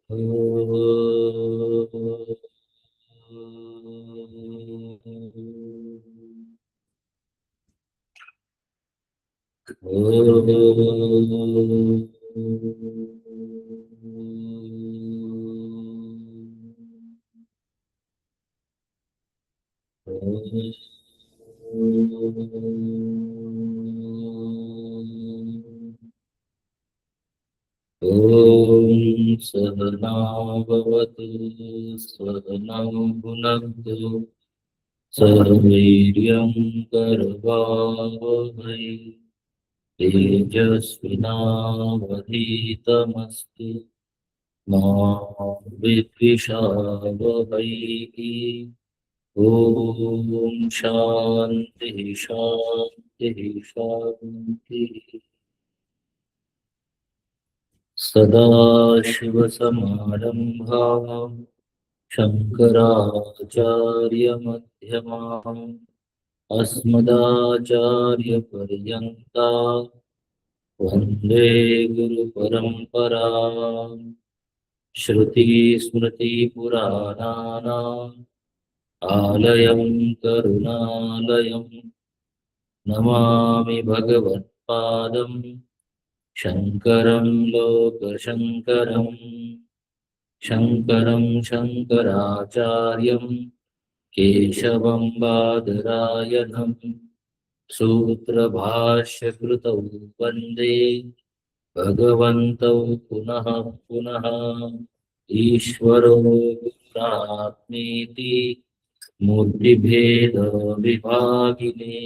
ॐ सहना भवतु सहनौ भुनक्तु सह वीर्यं करवावहै तेजस्विनावधीतमस्तु मा विद्विषावहै। ॐ शान्ति शान्ति शान्तिः। सदाशिवसमारम्भाम् शङ्कराचार्यमध्यमाम् अस्मदाचार्यपर्यन्ताम् वन्दे गुरुपरम्पराम्। श्रुतिस्मृतिपुराणानाम् आलयं करुणालयं नमामि भगवत्पादं शङ्करं लोकशङ्करम्। शङ्करं शङ्कराचार्यं केशवं बादरायणं सूत्रभाष्यकृतौ वन्दे भगवन्तौ पुनः पुनः। ईश्वरो गुरुरात्मेति मूर्तिभेदविभागिने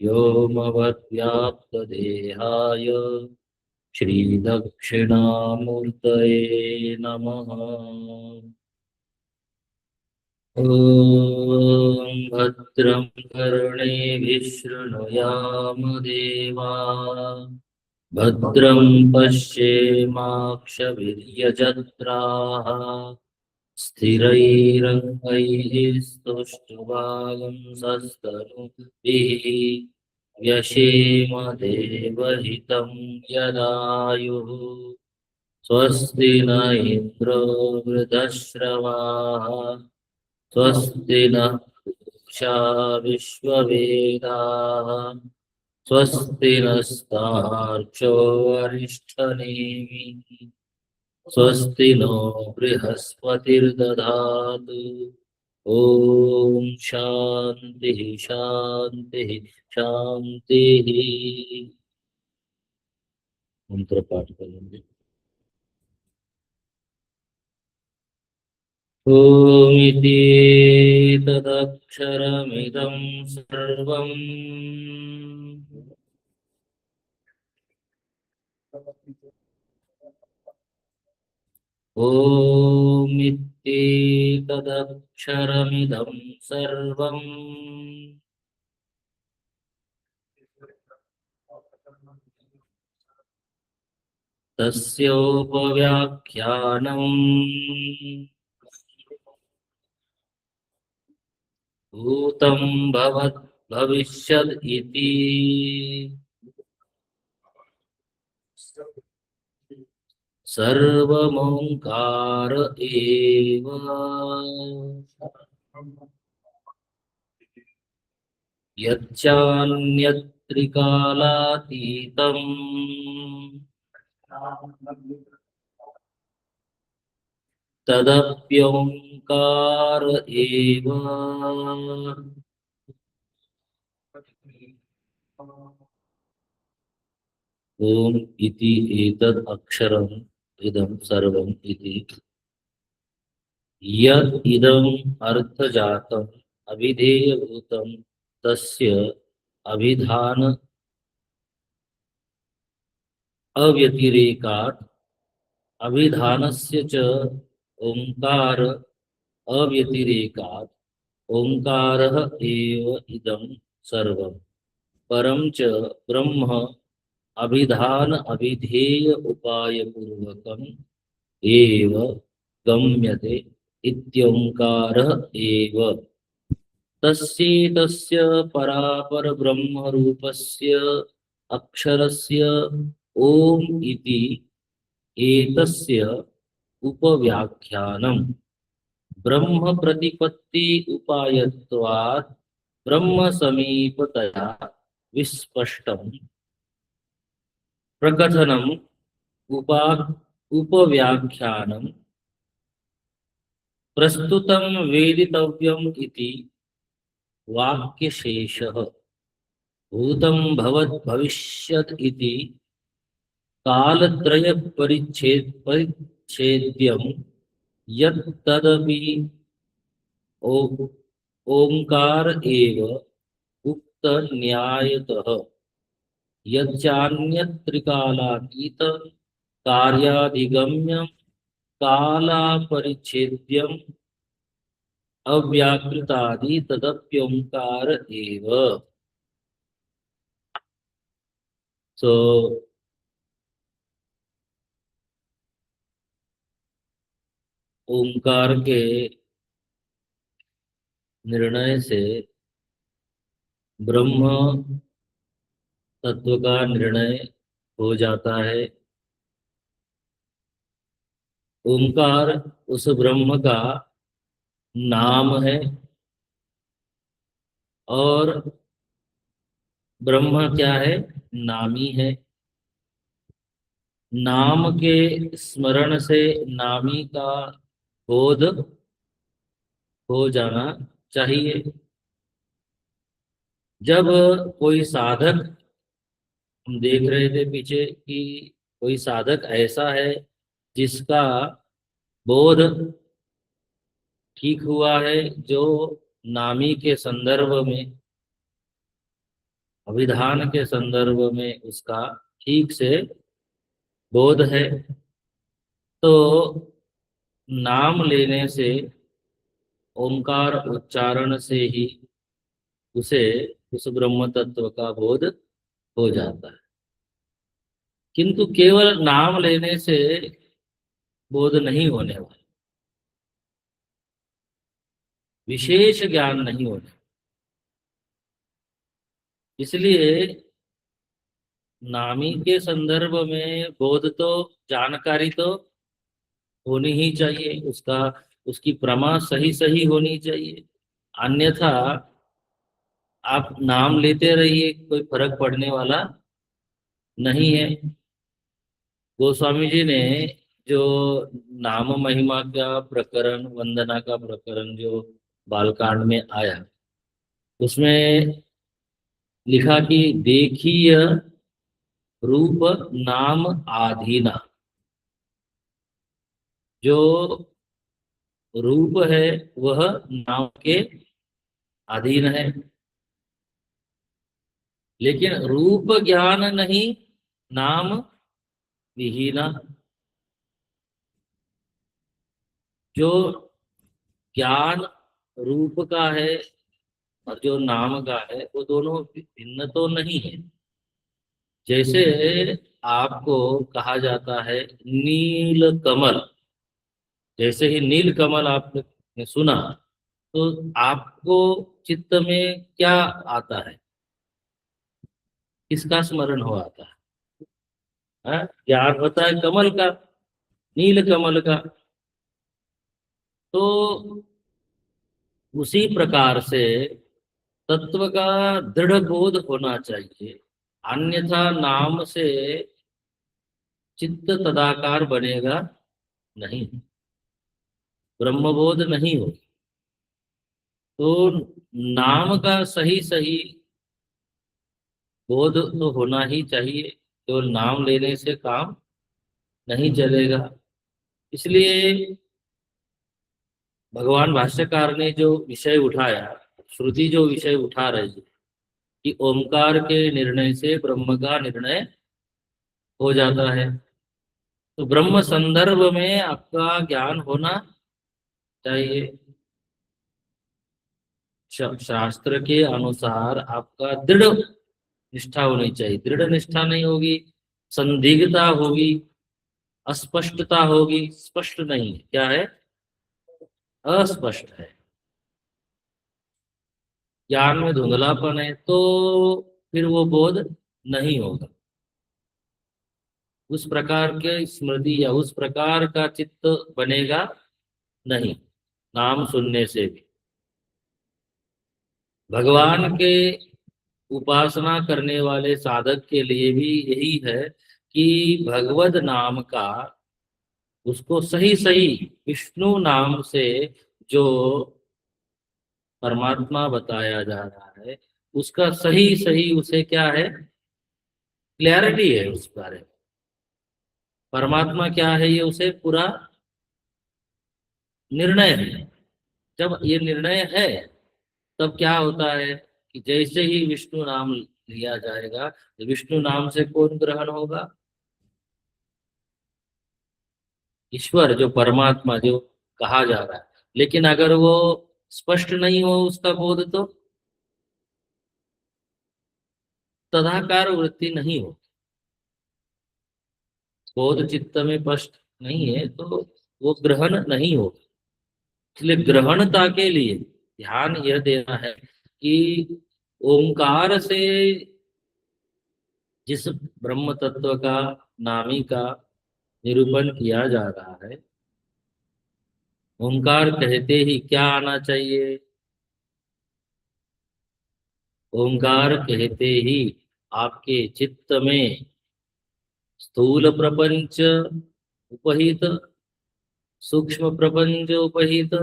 व्योमवद्व्याप्तदेहाय श्रीदक्षिणामूर्तये नमः। ॐ भद्रं कर्णेभिः शृणुयाम देवा भद्रं पश्येमाक्षभिर्यजत्राः स्थिरैरङ्गैः स्तुष्टुवागुंसस्तनूभिः व्यशेम देवहितं यदायुः। स्वस्ति न इन्द्रो वृद्धश्रवाः स्वस्ति नः पूषा विश्ववेदाः स्वस्ति नस्तार्क्ष्यो अरिष्ठनेमिः स्वस्ति नो बृहस्पतिर्दधातु। ॐ शान्तिः शान्तिः शान्तिः। मंत्र पाठ करेंगे। ओमिति तदक्षरमिदं सर्वम् ओमिति तदक्षरमिदं सर्वम् तस्योपव्याख्यानम् भूतं भवत् भविष्यद् इति। सर्वमोङ्कार एव यच्चान्यत्रिकालातीतम् तदप्योङ्कार एव। ओम इति एतद् अक्षरम् इदं सर्वम् इति यत् इदम् अर्थजातम् अभिधेयभूतं तस्य अभिधान अव्यतिरेकात् अभिधानस्य च ओंकार अव्यतिरेकात् ओंकारः एव इदं सर्वम् परं च ब्रह्म अभिधान अभिधेय उपाय पूर्वकम् एव गम्यते इत्योंकारः एव। तस्यैतस्य परापर ब्रह्म रूपस्य अक्षरस्य ओम इति एतस्य उपव्याख्यानम ब्रह्म प्रतिपत्ति उपायत्वात् ब्रह्म समीपतया विस्पष्टम प्रकथनम उपा उपव्याख्यानम प्रस्तुतं वेदितव्यम् इति वाक्यशेषः भूतं भवत् भविष्यत् इति कालत्रय परिच्छेद्यं यत् तदपि ओ ओंकार एव उक्त न्यायतः यच्चान्यत्रिकालातीत कार्याधिगम्य कालापरिच्छेद्यम अव्याकृतादि तदप्योंकार एव. सो ओंकार के निर्णय से ब्रह्म तत्व का निर्णय हो जाता है. ओंकार उस ब्रह्म का नाम है और ब्रह्म क्या है? नामी है. नाम के स्मरण से नामी का बोध हो जाना चाहिए. जब कोई साधक, हम देख रहे थे पीछे कि कोई साधक ऐसा है जिसका बोध ठीक हुआ है, जो नामी के संदर्भ में, अभिधान के संदर्भ में उसका ठीक से बोध है, तो नाम लेने से, ओंकार उच्चारण से ही उसे उस ब्रह्म तत्व का बोध हो जाता है. किंतु केवल नाम लेने से बोध नहीं होने वाला, विशेष ज्ञान नहीं होने. इसलिए नामी के संदर्भ में बोध तो, जानकारी तो होनी ही चाहिए. उसकी प्रमा सही सही होनी चाहिए. अन्यथा आप नाम लेते रहिए, कोई फर्क पड़ने वाला नहीं है. गोस्वामी जी ने जो नाम महिमा का प्रकरण, वंदना का प्रकरण जो बालकांड में आया, उसमें लिखा कि देखिए रूप नाम आधीना. जो रूप है वह नाम के अधीन है, लेकिन रूप ज्ञान नहीं, नाम विहीना. जो ज्ञान रूप का है और जो नाम का है, वो दोनों भिन्न तो नहीं है. जैसे आपको कहा जाता है नील कमल, जैसे ही नील कमल आपने सुना तो आपको चित्त में क्या आता है? किसका स्मरण हो आता है? ज्ञान होता है कमल का, नील कमल का. तो उसी प्रकार से तत्व का दृढ़ बोध होना चाहिए. अन्यथा नाम से चित्त तदाकार बनेगा नहीं, ब्रह्मबोध नहीं हो. तो नाम का सही सही बोध तो होना ही चाहिए. केवल नाम लेने से काम नहीं चलेगा. इसलिए भगवान भाष्यकार ने जो विषय उठाया, श्रुति जो विषय उठा रही है कि ओंकार के निर्णय से ब्रह्म का निर्णय हो जाता है, तो ब्रह्म संदर्भ में आपका ज्ञान होना चाहिए. शास्त्र के अनुसार आपका दृढ़ निष्ठा होनी चाहिए. दृढ़ निष्ठा नहीं होगी, संदिग्धता होगी, अस्पष्टता होगी. स्पष्ट नहीं है, क्या है? अस्पष्ट है. ज्ञान में धुंधलापन है, तो फिर वो बोध नहीं होगा. उस प्रकार के स्मृति या उस प्रकार का चित्त बनेगा नहीं नाम सुनने से भी। भगवान के उपासना करने वाले साधक के लिए भी यही है कि भगवद नाम का उसको सही सही विष्णु नाम से जो परमात्मा बताया जा रहा है उसका सही सही उसे क्या है, क्लैरिटी है उस बारे में। परमात्मा क्या है ये उसे पूरा निर्णय है। जब ये निर्णय है तब क्या होता है कि जैसे ही विष्णु नाम लिया जाएगा तो विष्णु नाम से कौन ग्रहण होगा, ईश्वर जो परमात्मा जो कहा जा रहा है। लेकिन अगर वो स्पष्ट नहीं हो उसका बोध तो तदाकार वृत्ति नहीं हो, बोध चित्त में स्पष्ट नहीं है तो वो ग्रहण नहीं हो। इसलिए ग्रहणता के लिए ध्यान यह देना है कि ओंकार से जिस ब्रह्म तत्व का नामी का निरूपण किया जा रहा है, ओंकार कहते ही क्या आना चाहिए, ओंकार कहते ही आपके चित्त में स्थूल प्रपंच उपहित, सूक्ष्म प्रपंच उपहित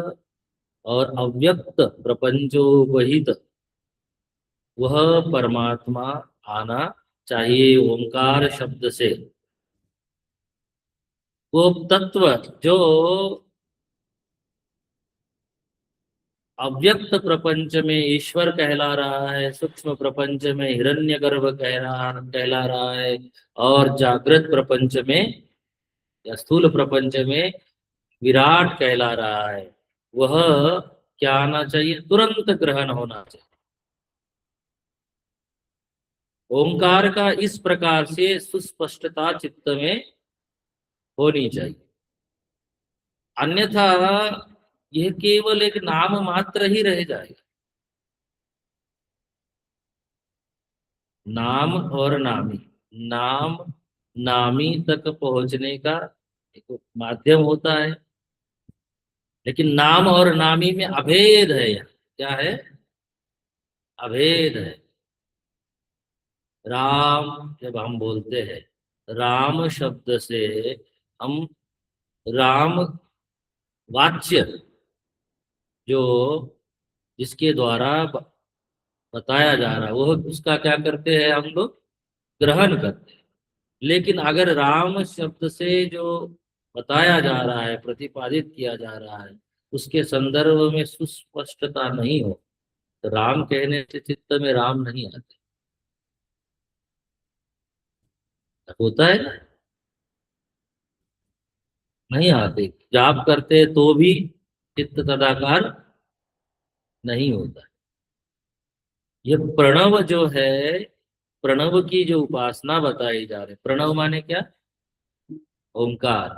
और अव्यक्त प्रपंचोपहित वह परमात्मा आना चाहिए ओंकार शब्द से। वो तत्व जो अव्यक्त प्रपंच में ईश्वर कहला रहा है, सूक्ष्म प्रपंच में हिरण्यगर्भ कहला रहा है और जागृत प्रपंच में या स्थूल प्रपंच में विराट कहला रहा है, वह क्या आना चाहिए, तुरंत ग्रहण होना चाहिए। ओंकार का इस प्रकार से सुस्पष्टता चित्त में होनी चाहिए। अन्यथा यह केवल एक नाम मात्र ही रह जाएगा। नाम और नामी, नाम नामी तक पहुंचने का एक माध्यम होता है, लेकिन नाम और नामी में अभेद है। यहाँ क्या है, अभेद है। राम जब हम बोलते हैं, राम शब्द से हम राम वाच्य जो जिसके द्वारा बताया जा रहा है वह उसका क्या करते हैं हम लोग, ग्रहण करते हैं। लेकिन अगर राम शब्द से जो बताया जा रहा है, प्रतिपादित किया जा रहा है, उसके संदर्भ में सुस्पष्टता नहीं हो तो राम कहने से चित्त में राम नहीं आते। होता है ना, नहीं आते। जाप करते तो भी चित्त तदाकार नहीं होता। ये प्रणव जो है, प्रणव की जो उपासना बताई जा रही, प्रणव माने क्या, ओंकार।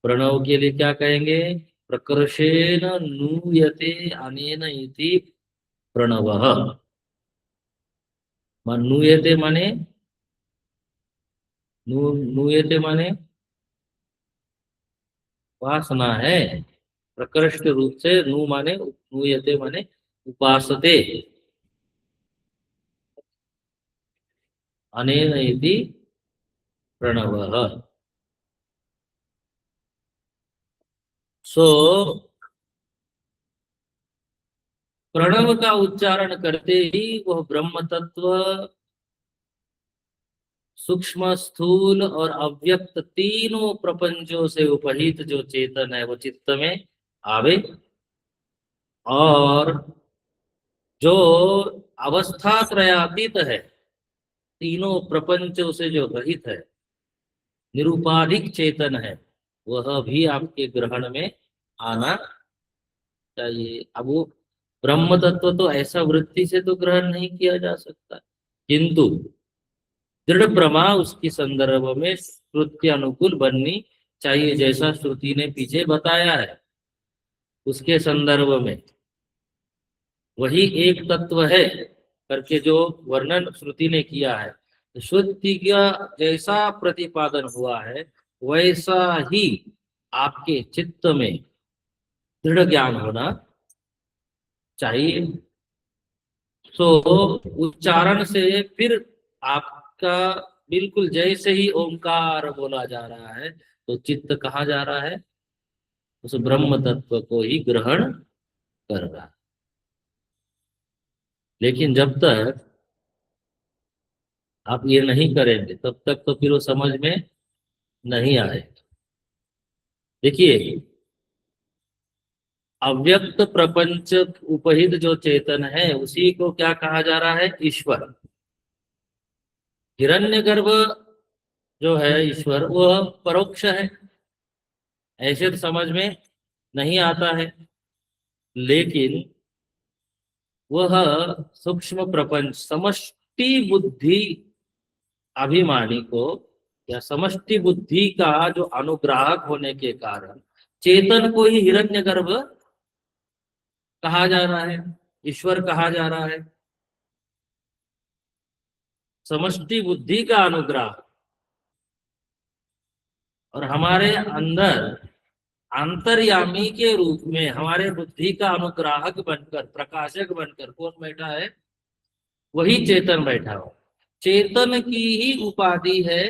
प्रणव के लिए क्या कहेंगे, प्रकर्षेण नूयते अनेन इति प्रणवः। नूयते माने नूयते माने उपासना है। प्रकृष्ट रूप से नू माने नूयते माने उपासते, अनेन इति प्रणवः। सो प्रणव का उच्चारण करते ही वह ब्रह्म तत्व सूक्ष्म स्थूल और अव्यक्त तीनों प्रपंचों से उपहित जो चेतन है वो चित्त में आवे, और जो अवस्था त्रयातीत है, तीनों प्रपंचों से जो रहित है, निरुपाधिक चेतन है, वह भी आपके ग्रहण में आना चाहिए। अब वो ब्रह्म तत्व तो ऐसा वृत्ति से तो ग्रहण नहीं किया जा सकता, किंतु दृढ़ प्रमा उसकी संदर्भ में श्रुति अनुकूल बननी चाहिए, जैसा श्रुति ने पीछे बताया है उसके संदर्भ में वही एक तत्व है करके जो वर्णन श्रुति ने किया है। शुद्धि का जैसा प्रतिपादन हुआ है वैसा ही आपके चित्त में दृढ़ ज्ञान होना चाहिए। तो उच्चारण से फिर आपका बिल्कुल जैसे ही ओंकार बोला जा रहा है तो चित्त कहाँ जा रहा है, उस ब्रह्म तत्व को ही ग्रहण कर रहा है। लेकिन जब तक आप ये नहीं करेंगे तब तक तो फिर वो समझ में नहीं आएगा। देखिए, अव्यक्त प्रपंच उपहित जो चेतन है उसी को क्या कहा जा रहा है, ईश्वर। हिरण्यगर्भ जो है ईश्वर वह परोक्ष है, ऐसे तो समझ में नहीं आता है। लेकिन वह सूक्ष्म प्रपंच समष्टि बुद्धि अभिमानी को या समष्टि बुद्धि का जो अनुग्राहक होने के कारण चेतन को ही हिरण्यगर्भ कहा जा रहा है, ईश्वर कहा जा रहा है। समष्टि बुद्धि का अनुग्रह और हमारे अंदर अंतर्यामी के रूप में हमारे बुद्धि का अनुग्राहक बनकर प्रकाशक बनकर कौन बैठा है, वही चेतन बैठा हो। चेतन की ही उपाधि है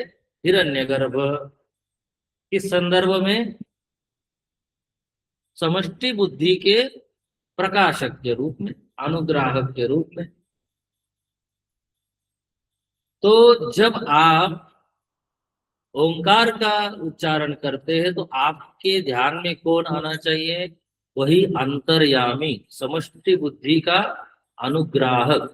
हिरण्यगर्भ। किस संदर्भ में, समष्टि बुद्धि के प्रकाशक के रूप में, अनुग्राहक के रूप में। तो जब आप ओंकार का उच्चारण करते हैं तो आपके ध्यान में कौन आना चाहिए, वही अंतर्यामी समष्टि बुद्धि का अनुग्राहक।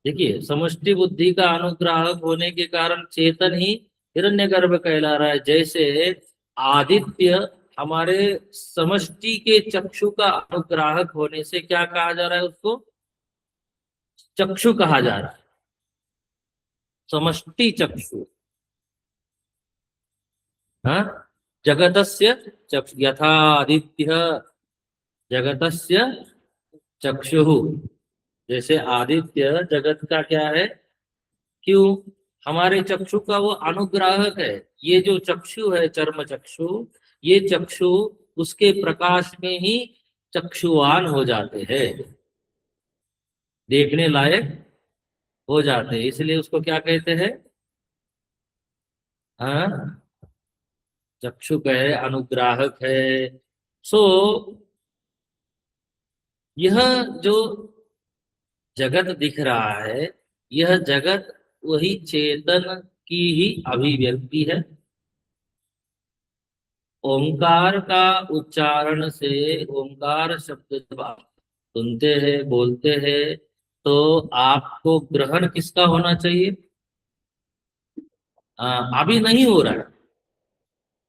देखिए, समष्टि बुद्धि का अनुग्राहक होने के कारण चेतन ही हिरण्यगर्भ कहला रहा है। जैसे आदित्य हमारे समष्टि के चक्षु का अनुग्राहक होने से क्या कहा जा रहा है, उसको चक्षु कहा जा रहा है, समष्टि चक्षु। हाँ, जगतस्य चक्षु यथा आदित्य जगतस्य चक्षु। जैसे आदित्य जगत का क्या है, क्यों, हमारे चक्षु का वो अनुग्राहक है। ये जो चक्षु है चर्म चक्षु, ये चक्षु उसके प्रकाश में ही चक्षुवान हो जाते हैं, देखने लायक हो जाते हैं। इसलिए उसको क्या कहते हैं, हाँ, चक्षुक है, अनुग्राहक है। सो यह जो जगत दिख रहा है, यह जगत वही चेतन की ही अभिव्यक्ति है। ओंकार का उच्चारण से, ओंकार शब्द जब आप सुनते हैं बोलते हैं तो आपको ग्रहण किसका होना चाहिए, अभी नहीं हो रहा है।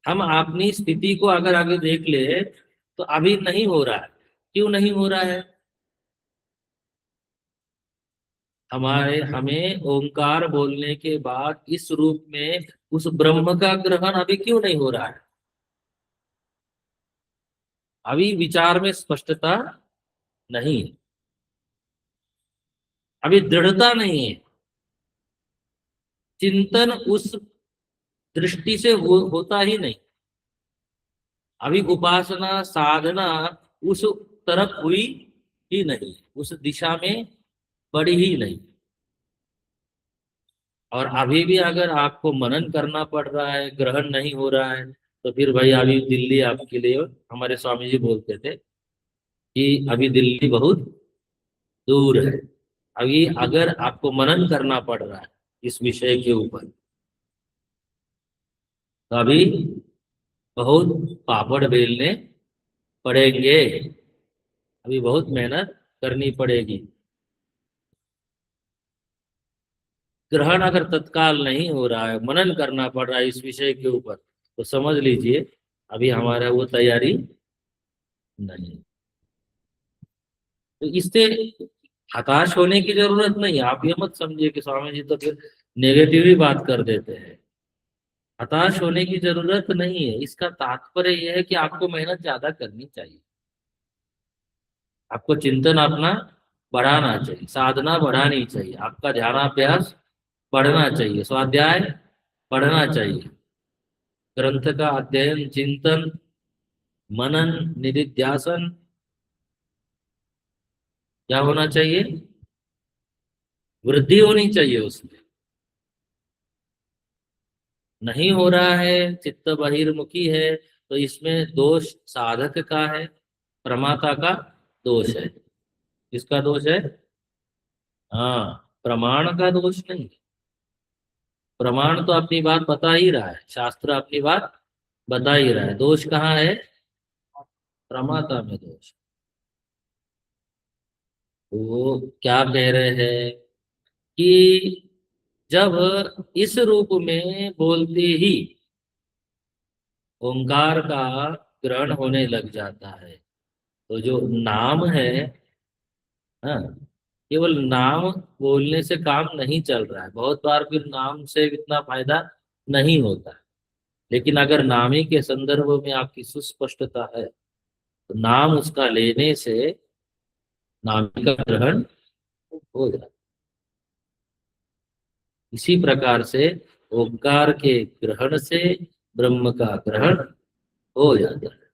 हम अपनी स्थिति को अगर आगे देख ले तो अभी नहीं हो रहा है। क्यों नहीं हो रहा है, हमें ओंकार बोलने के बाद इस रूप में उस ब्रह्म का ग्रहण अभी क्यों नहीं हो रहा है। अभी विचार में स्पष्टता नहीं है, अभी दृढ़ता नहीं है, चिंतन उस दृष्टि से होता ही नहीं। अभी उपासना साधना उस तरफ हुई ही नहीं, उस दिशा में बढ़ी ही नहीं। और अभी भी अगर आपको मनन करना पड़ रहा है, ग्रहण नहीं हो रहा है, तो फिर भाई अभी दिल्ली आपके लिए, हमारे स्वामी जी बोलते थे कि अभी दिल्ली बहुत दूर है। अभी अगर आपको मनन करना पड़ रहा है इस विषय के ऊपर, तो अभी बहुत पापड़ बेलने पड़ेंगे, अभी बहुत मेहनत करनी पड़ेगी। ग्रहण अगर तत्काल नहीं हो रहा है, मनन करना पड़ रहा है इस विषय के ऊपर, तो समझ लीजिए अभी हमारा वो तैयारी नहीं। तो इससे हताश होने की जरूरत नहीं। आप ये मत समझिए कि स्वामी जी तो फिर नेगेटिव ही बात कर देते हैं। हताश होने की जरूरत नहीं है। इसका तात्पर्य यह है कि आपको मेहनत ज्यादा करनी चाहिए, आपको चिंतन अपना बढ़ाना चाहिए, साधना बढ़ानी चाहिए, आपका ध्यानाभ्यास पढ़ना चाहिए, स्वाध्याय पढ़ना चाहिए। ग्रंथ का अध्ययन, चिंतन, मनन, निधिध्यासन क्या होना चाहिए? वृद्धि होनी चाहिए उसमें। नहीं हो रहा है, चित्त बहिर्मुखी है, तो इसमें दोष साधक का है, प्रमाता का दोष है। किसका दोष है? हाँ, प्रमाण का दोष नहीं। प्रमाण तो अपनी बात बता ही रहा है, शास्त्र अपनी बात बता ही रहा है। दोष कहाँ है? प्रमाता में दोष। वो क्या कह रहे हैं कि जब इस रूप में बोलते ही ओंकार का ग्रहण होने लग जाता है, तो जो नाम है, हाँ, केवल नाम बोलने से काम नहीं चल रहा है। बहुत बार फिर नाम से इतना फायदा नहीं होता। लेकिन अगर नामी के संदर्भ में आपकी सुस्पष्टता है, तो नाम उसका लेने से नामी का ग्रहण हो जाता है। इसी प्रकार से ओंकार के ग्रहण से ब्रह्म का ग्रहण हो जाता है।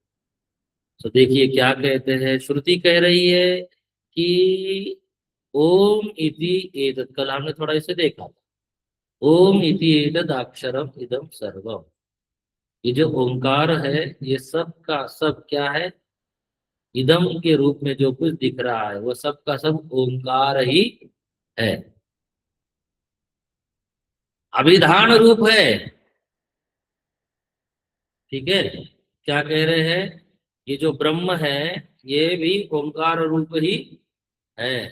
तो देखिए क्या कहते हैं, श्रुति कह रही है कि ओम इति एतत्, कल हमने थोड़ा इसे देखा था। ओम इति एतत् अक्षरम इदम सर्वम। ये जो ओंकार है, ये सब का सब क्या है? इदम के रूप में जो कुछ दिख रहा है वो सब का सब ओंकार ही है। अभिधान रूप है। ठीक है। क्या कह रहे हैं? ये जो ब्रह्म है, ये भी ओंकार रूप ही है।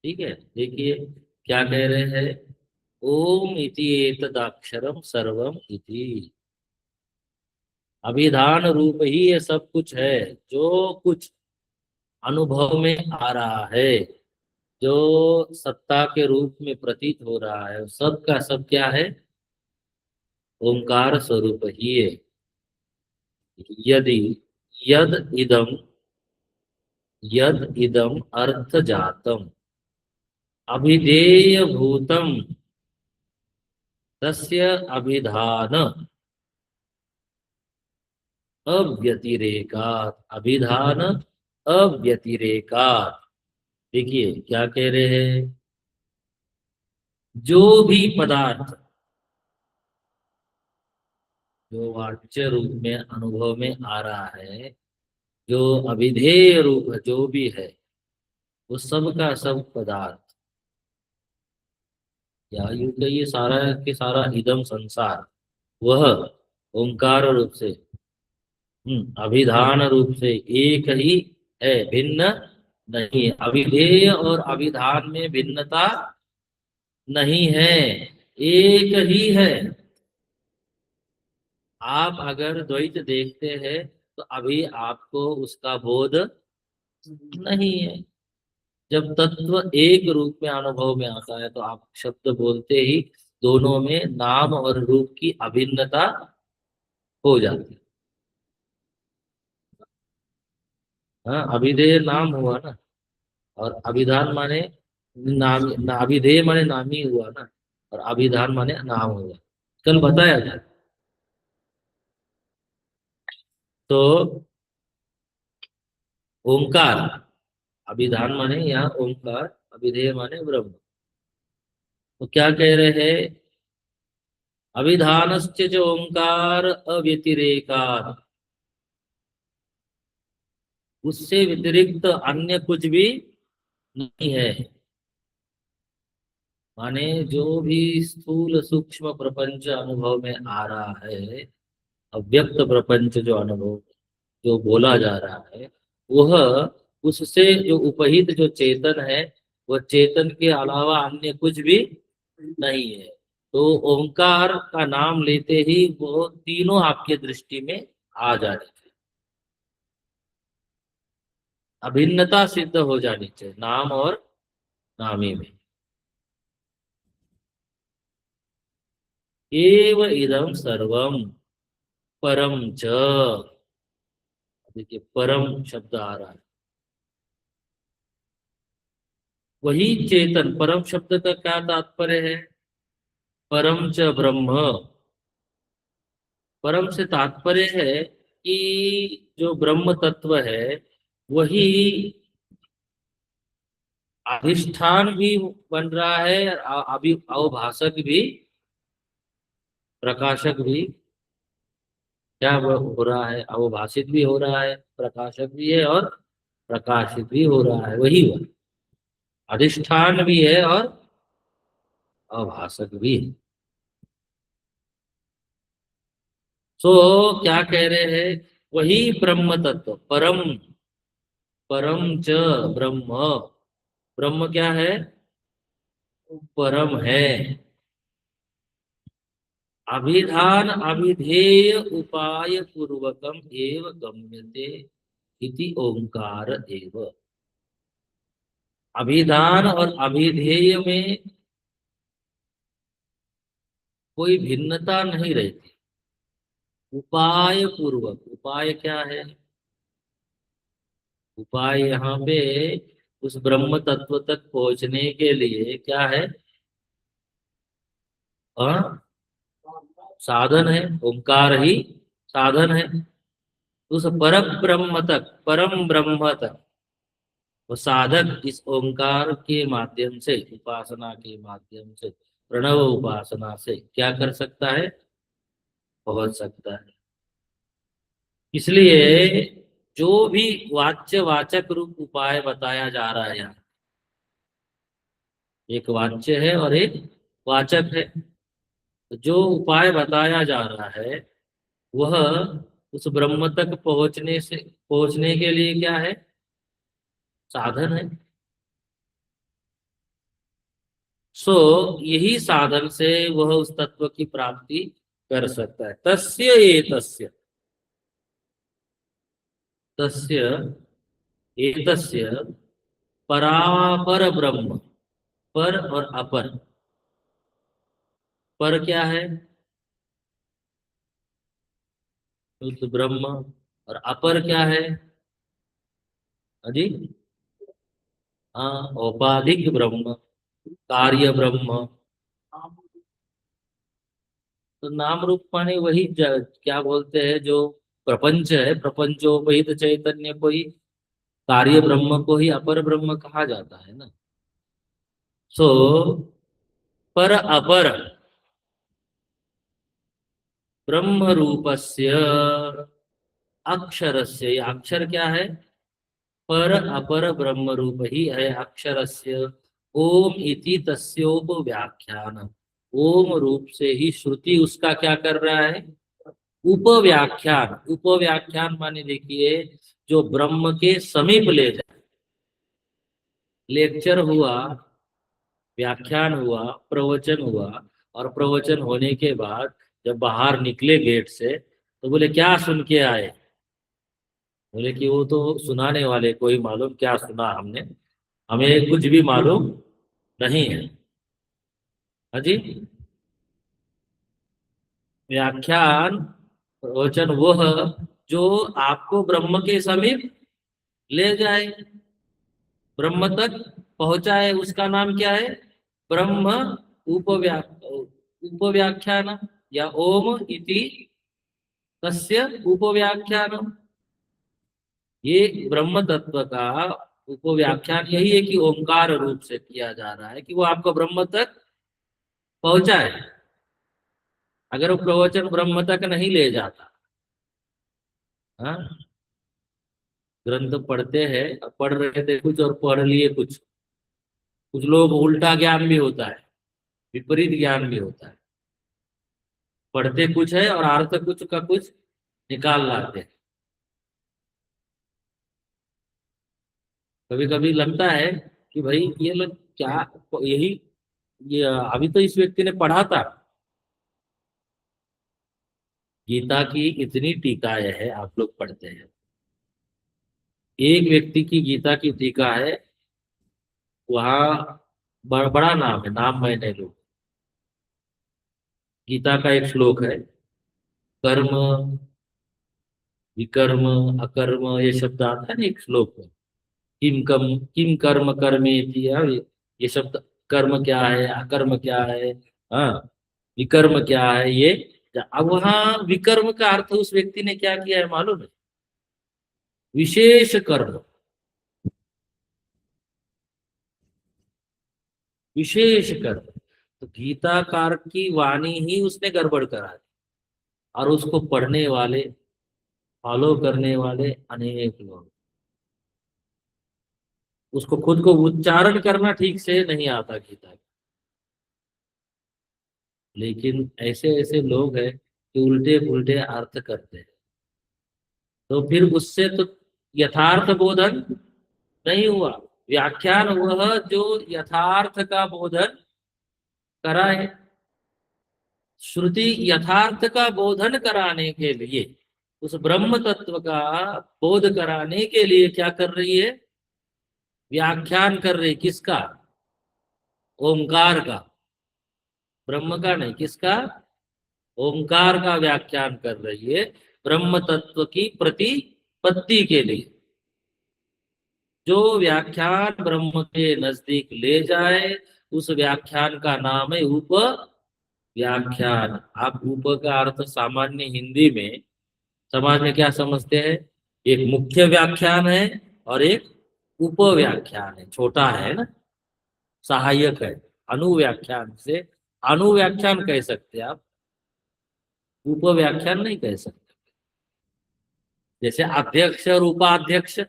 ठीक है, देखिए क्या कह रहे हैं। ओम इति एतदाक्षरम सर्वम इति। अभिधान रूप ही ये सब कुछ है। जो कुछ अनुभव में आ रहा है, जो सत्ता के रूप में प्रतीत हो रहा है, सब का सब क्या है? ओंकार स्वरूप ही है। यदि यद इदम, यद इदम अर्थ जातम अभिधेय भूतम तस्य अभिधान अव्यतिरेकात, अभिधान अव्यतिरेकात। देखिए क्या कह रहे हैं। जो भी पदार्थ जो वाच्य रूप में अनुभव में आ रहा है, जो अभिधेय रूप जो भी है, वो सब का सब पदार्थ, या यूं कहिए सारा के सारा इदम संसार, वह ओंकार रूप से, अभिधान रूप से एक ही है, भिन्न नहीं है। अभिधेय और अभिधान में भिन्नता नहीं है, एक ही है। आप अगर द्वैत देखते हैं तो अभी आपको उसका बोध नहीं है। जब तत्व एक रूप में अनुभव में आता है, तो आप शब्द बोलते ही दोनों में नाम और रूप की अभिन्नता हो जाती है। हाँ, अभिधेय नाम हुआ ना, और अभिधान माने नाम, अभिधेय माने नामी हुआ ना, और अभिधान माने नाम हुआ। कल बताया था। तो ओंकार, अभिधान माने यहाँ ओंकार, अभिधेय माने ब्रह्म। तो क्या कह रहे हैं? अभिधानस्य च ओंकार अव्यतिरेकात्, उससे व्यतिरिक्त अन्य कुछ भी नहीं है। माने जो भी स्थूल सूक्ष्म प्रपंच अनुभव में आ रहा है, अव्यक्त प्रपंच जो अनुभव जो बोला जा रहा है, वह उससे जो उपहित जो चेतन है, वह चेतन के अलावा अन्य कुछ भी नहीं है। तो ओंकार का नाम लेते ही वो तीनों आपके दृष्टि में आ जाने चाहिए। अभिन्नता सिद्ध हो जानी चाहिए नाम और नामी में। एव इदम सर्वम परम च। देखिए परम शब्द आ रहा है। वही चेतन, परम शब्द का क्या तात्पर्य है? परम च ब्रह्म। परम से तात्पर्य है कि जो ब्रह्म तत्व है वही अधिष्ठान भी बन रहा है, अभी अवभाषक भी, प्रकाशक भी। क्या हो रहा है? अवभाषित भी हो रहा है, प्रकाशक भी है, और प्रकाशित भी हो रहा है। वही हुआ, अधिष्ठान भी है और अवभाषक भी है। सो क्या कह रहे हैं? वही ब्रह्म तत्व, परम, परम च ब्रह्म। ब्रह्म क्या है? परम है। अभिधान अभिधेय उपाय पूर्वकम एव गम्यते इति ओंकार एव। अभिधान और अभिधेय में कोई भिन्नता नहीं रहती। उपाय पूर्वक, उपाय क्या है? उपाय यहाँ पे उस ब्रह्म तत्व तक पहुंचने के लिए क्या है? हाँ, साधन है। ओंकार ही साधन है। उस पर ब्रह्म तक, परम ब्रह्म तक वो साधक इस ओंकार के माध्यम से, उपासना के माध्यम से, प्रणव उपासना से क्या कर सकता है? पहुंच सकता है। इसलिए जो भी वाच्य वाचक रूप उपाय बताया जा रहा है यहाँ, एक वाच्य है और एक वाचक है। तो जो उपाय बताया जा रहा है वह उस ब्रह्म तक पहुंचने के लिए क्या है? साधन है। सो यही साधन से वह उस तत्व की प्राप्ति कर सकता है। तस्य एतस्य, तस्य एतस्य परापर ब्रह्म। पर और अपर। पर क्या है? शुद्ध ब्रह्म। और अपर क्या है? अजी, हाँ, औपाधिक ब्रह्म, कार्य ब्रह्म। तो नाम रूप माने वही क्या बोलते हैं, जो प्रपंच है, प्रपंचोपहित चैतन्य को ही, कार्य ब्रह्म को ही अपर ब्रह्म कहा जाता है ना। सो पर अपर ब्रह्म रूपस्य अक्षरस्य, ये अक्षर क्या है? पर अपर ब्रह्म रूप ही है अक्षरस्य। ओम इति तस्योप व्याख्यान। ओम रूप से ही श्रुति उसका क्या कर रहा है? उपव्याख्यान। उपव्याख्यान माने देखिए, जो ब्रह्म के समीप ले जाए। लेक्चर हुआ, व्याख्यान हुआ, प्रवचन हुआ, और प्रवचन होने के बाद जब बाहर निकले गेट से तो बोले क्या सुन के आए? बोले कि वो तो सुनाने वाले को ही मालूम क्या सुना हमने, हमें कुछ भी मालूम नहीं है। हाँ जी। व्याख्यान, प्रवचन वह जो आपको ब्रह्म के समीप ले जाए, ब्रह्म तक पहुंचाए, उसका नाम क्या है? ब्रह्म उपव्या उपव्याख्यान, या ओम इति तस्य उपव्याख्यान। ये ब्रह्म तत्व का उपव्याख्यान यही है कि ओंकार रूप से किया जा रहा है कि वो आपको ब्रह्म तक पहुंचाए। अगर वो प्रवचन ब्रह्म तक नहीं ले जाता, हाँ, ग्रंथ पढ़ते हैं, पढ़ रहे थे कुछ और पढ़ लिए कुछ, कुछ लोग उल्टा ज्ञान भी होता है, विपरीत ज्ञान भी होता है। पढ़ते कुछ है और अर्थ कुछ का कुछ निकाल लाते हैं। कभी कभी लगता है कि भाई ये लोग क्या, यही, ये अभी तो इस व्यक्ति ने पढ़ा था। गीता की इतनी टीकाएं है, आप लोग पढ़ते हैं, एक व्यक्ति की गीता की टीका है, वहाँ बड़ा नाम है, नाम मैंने लो। गीता का एक श्लोक है, कर्म, विकर्म, अकर्म, ये शब्द आता है ना एक श्लोक में। किम कर्म कर्मेति, ये शब्द कर्म क्या है, अकर्म क्या है, हाँ, विकर्म क्या है, ये। अब वहां विकर्म का अर्थ उस व्यक्ति ने क्या किया है मालूम है? विशेष कर्म, विशेष कर्म। तो गीताकार की वाणी ही उसने गड़बड़ करा दी, और उसको पढ़ने वाले, फॉलो करने वाले अनेक लोग, उसको खुद को उच्चारण करना ठीक से नहीं आता गीता का। लेकिन ऐसे ऐसे लोग हैं कि उल्टे पुल्टे अर्थ करते हैं, तो फिर उससे तो यथार्थ बोधन नहीं हुआ। व्याख्यान वह जो यथार्थ का बोधन कराए। श्रुति यथार्थ का बोधन कराने के लिए, उस ब्रह्म तत्व का बोध कराने के लिए क्या कर रही है? व्याख्यान कर रही, किसका? ओंकार का। ब्रह्म का नहीं, किसका? ओंकार का व्याख्यान कर रही है, ब्रह्म तत्व की प्रतिपत्ति के लिए। जो व्याख्यान ब्रह्म के नजदीक ले जाए, उस व्याख्यान का नाम है उप व्याख्यान। आप उप का अर्थ सामान्य हिंदी में समाज में क्या समझते हैं? एक मुख्य व्याख्यान है और एक उप व्याख्यान है, छोटा है ना, सहायक है। अनुव्याख्यान से अनुव्याख्यान कह सकते हैं आप, उप व्याख्यान नहीं कह सकते। जैसे अध्यक्ष और उपाध्यक्ष।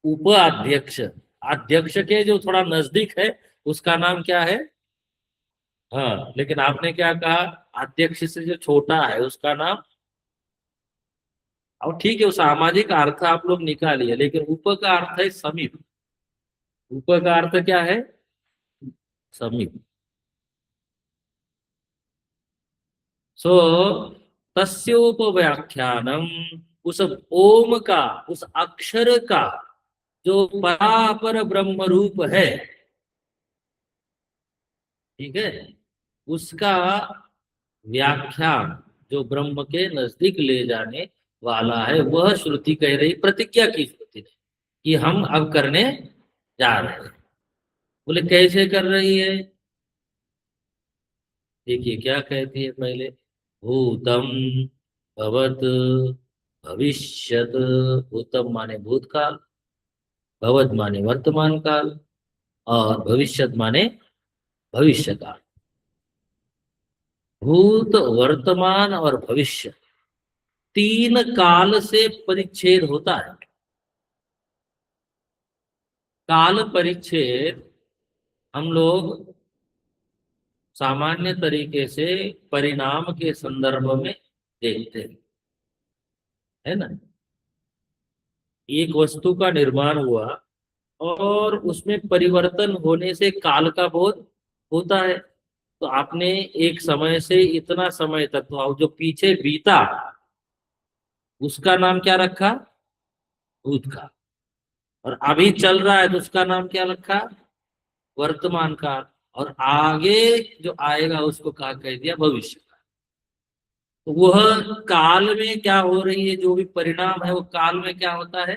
उपाध्यक्ष, अध्यक्ष के जो थोड़ा नजदीक है उसका नाम क्या है? हाँ, लेकिन आपने क्या कहा? अध्यक्ष से जो छोटा है उसका नाम। और ठीक है, वो सामाजिक अर्थ आप लोग निकालिए, लेकिन उप का अर्थ है समीप। उप का अर्थ क्या है? समीप। सो तस्योपव्याख्यानम, उस ओम का, उस अक्षर का जो परापर ब्रह्म रूप है, ठीक है, उसका व्याख्यान जो ब्रह्म के नजदीक ले जाने वाला है, वह श्रुति कह रही, प्रतिज्ञा की श्रुति ने, कि हम अब करने जा रहे हैं। बोले कैसे कर रही है? देखिए क्या कहती है पहले। भूतम, भवत, भविष्यत। भूतम माने भूतकाल, भवत माने वर्तमान काल, और भविष्यत माने भविष्य काल। भूत, वर्तमान और भविष्य, तीन काल से परिच्छेद होता है। काल परिच्छेद हम लोग सामान्य तरीके से परिणाम के संदर्भ में देखते हैं, है ना। एक वस्तु का निर्माण हुआ और उसमें परिवर्तन होने से काल का बोध होता है। तो आपने एक समय से इतना समय तक, तो जो पीछे बीता उसका नाम क्या रखा? भूतकाल। और अभी चल रहा है तो उसका नाम क्या रखा? वर्तमान काल। और आगे जो आएगा उसको कहा, कह दिया भविष्य काल। तो वह काल में क्या हो रही है, जो भी परिणाम है वो काल में क्या होता है?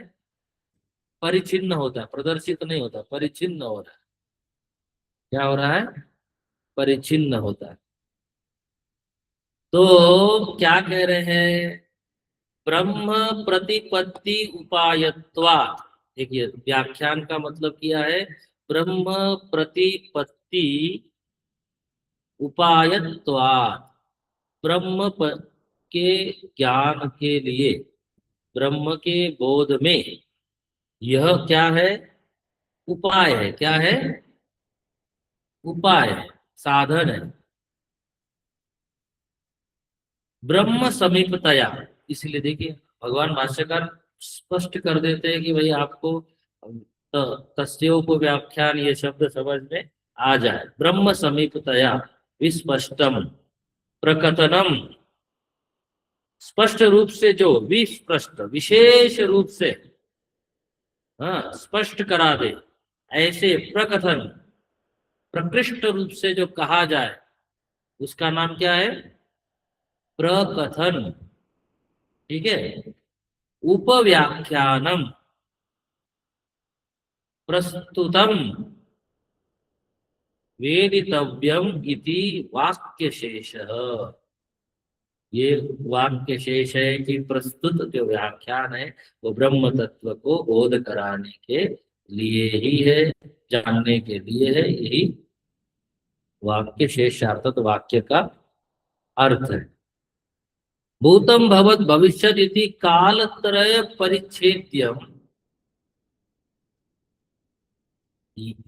परिचिन्न होता है, प्रदर्शित नहीं होता, परिचिन्न हो रहा है। क्या हो रहा है? परिचिन्न होता है। तो क्या कह रहे हैं? ब्रह्म प्रतिपत्ति उपायत्वात्। देखिए व्याख्यान का मतलब किया है, ब्रह्म प्रतिपत्ति उपायत्वात्। ब्रह्म के ज्ञान के लिए, ब्रह्म के बोध में यह क्या है? उपाय है। क्या है? उपाय है, साधन है। ब्रह्म समीपतया। इसलिए देखिए भगवान भाष्यकार स्पष्ट कर देते हैं कि भाई आपको तस्योप व्याख्यान ये शब्द समझ में आ जाए। ब्रह्म समीपतया विस्पष्टम प्रकथनम, स्पष्ट रूप से, जो विस्पष्ट विशेष रूप से, हाँ, स्पष्ट करा दे, ऐसे प्रकथन, प्रकृष्ट रूप से जो कहा जाए, उसका नाम क्या है? प्रकथन। ठीक है। उपव्याख्यानम, प्रस्तुतम वेदितव्यम इति वाक्य शेष। ये वाक्य शेष है कि प्रस्तुत जो व्याख्यान है वो ब्रह्म तत्व को बोध कराने के लिए ही है, जानने के लिए है। यही वाक्य शेष अर्थात वाक्य का अर्थ है। भूतम भवत भविष्यत इति कालत्रय परिच्छेद्यम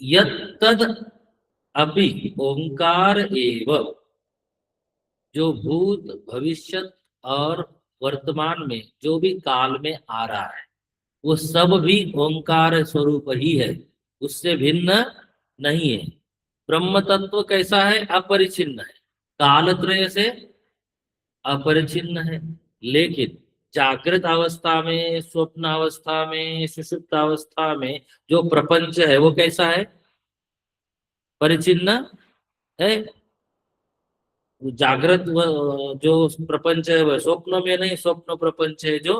यत्तद अपि ओंकार एव। जो भूत भविष्यत और वर्तमान में जो भी काल में आ रहा है वो सब भी ओंकार स्वरूप ही है, उससे भिन्न नहीं है। ब्रह्म तत्व कैसा है? अपरिचिन्न है, कालत्रय से अपरिचिन्न है। लेकिन जागृत अवस्था में, स्वप्न अवस्था में, सुषुप्त अवस्था में जो प्रपंच है वो कैसा है? परिचिन्न है। जागृत जो प्रपंच है वह स्वप्न में नहीं, स्वप्न प्रपंच है जो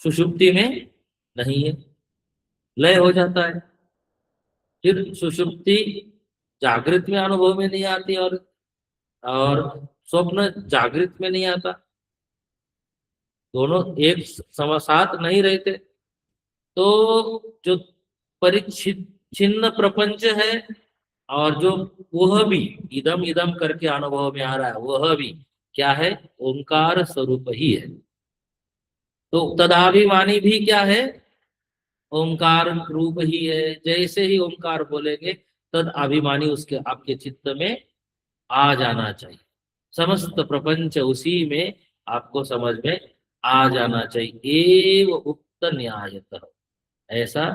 सुषुप्ति में नहीं है, लय हो जाता है। फिर सुषुप्ति जागृत में अनुभव में नहीं आती, और स्वप्न जागृत में नहीं आता। दोनों एक साथ नहीं रहते। तो जो परिच्छिन्न प्रपंच है और जो वह भी इदम इदम करके अनुभव में आ रहा है वह भी क्या है? ओंकार स्वरूप ही है। तो तदाभिमानी भी क्या है? ओंकार रूप ही है। जैसे ही ओंकार बोलेंगे तद अभिमानी उसके आपके चित्त में आ जाना चाहिए। समस्त प्रपंच उसी में आपको समझ में आ जाना चाहिए। एव उक्त न्यायतः, ऐसा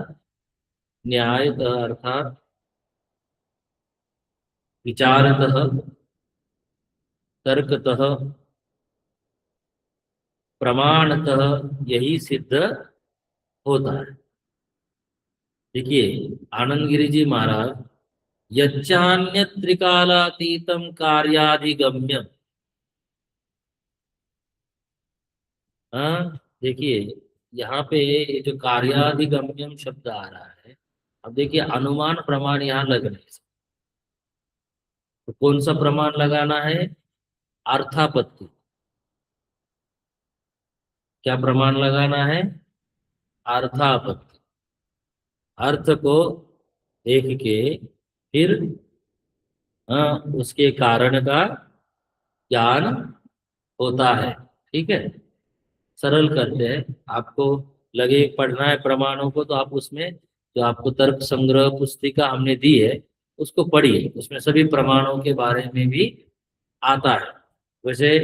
न्यायतः अर्थात विचारतः, तर्कतः, प्रमाणतः यही सिद्ध होता है। देखिए आनंद गिरि जी महाराज, यच्चान्य त्रिकालातीतम कार्याधिगम्य। हाँ, देखिए यहाँ पे ये जो कार्याधिगम्यम शब्द आ रहा है, अब देखिए अनुमान प्रमाण यहाँ लग रहे हैं। तो कौन सा प्रमाण लगाना है? अर्थापत्ति। क्या प्रमाण लगाना है? अर्थापत्ति। अर्थ को देख के फिर उसके कारण का ज्ञान होता है। ठीक है, सरल करते हैं। आपको लगे पढ़ना है प्रमाणों को तो आप उसमें जो आपको तर्क संग्रह पुस्तिका हमने दी है उसको पढ़िए, उसमें सभी प्रमाणों के बारे में भी आता है। वैसे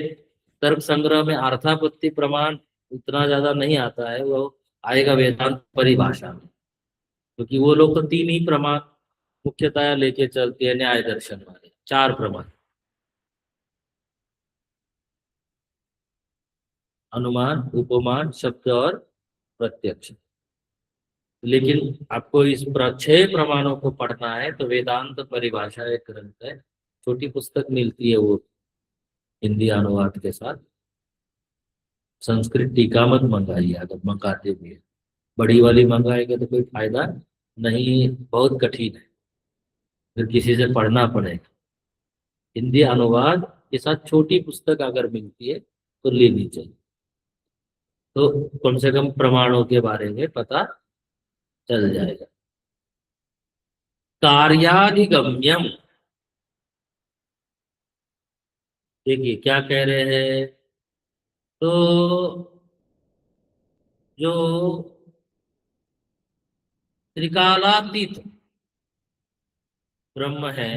तर्क संग्रह में अर्थापत्ति प्रमाण उतना ज्यादा नहीं आता है, वो आएगा वेदांत परिभाषा में। क्योंकि वो लोग तो तीन ही प्रमाण मुख्यतया लेके चलते हैं, न्याय दर्शन वाले चार प्रमाण: अनुमान, उपमान, शब्द और प्रत्यक्ष। लेकिन आपको इस छह प्रमाणों को पढ़ना है तो वेदांत परिभाषा एक ग्रंथ है, छोटी पुस्तक मिलती है वो हिंदी अनुवाद के साथ। संस्कृत टीका मत मंगाइए, अगर मंगाते भी है बड़ी वाली मंगाएंगे तो कोई फायदा नहीं, बहुत कठिन है, फिर किसी से पढ़ना पड़ेगा। हिंदी अनुवाद के साथ छोटी पुस्तक अगर मिलती है तो लेनी चाहिए, तो कम से कम प्रमाणों के बारे में पता चल जाएगा। कार्याधिगम्यम, देखिए क्या कह रहे हैं। तो जो त्रिकालातीत ब्रह्म है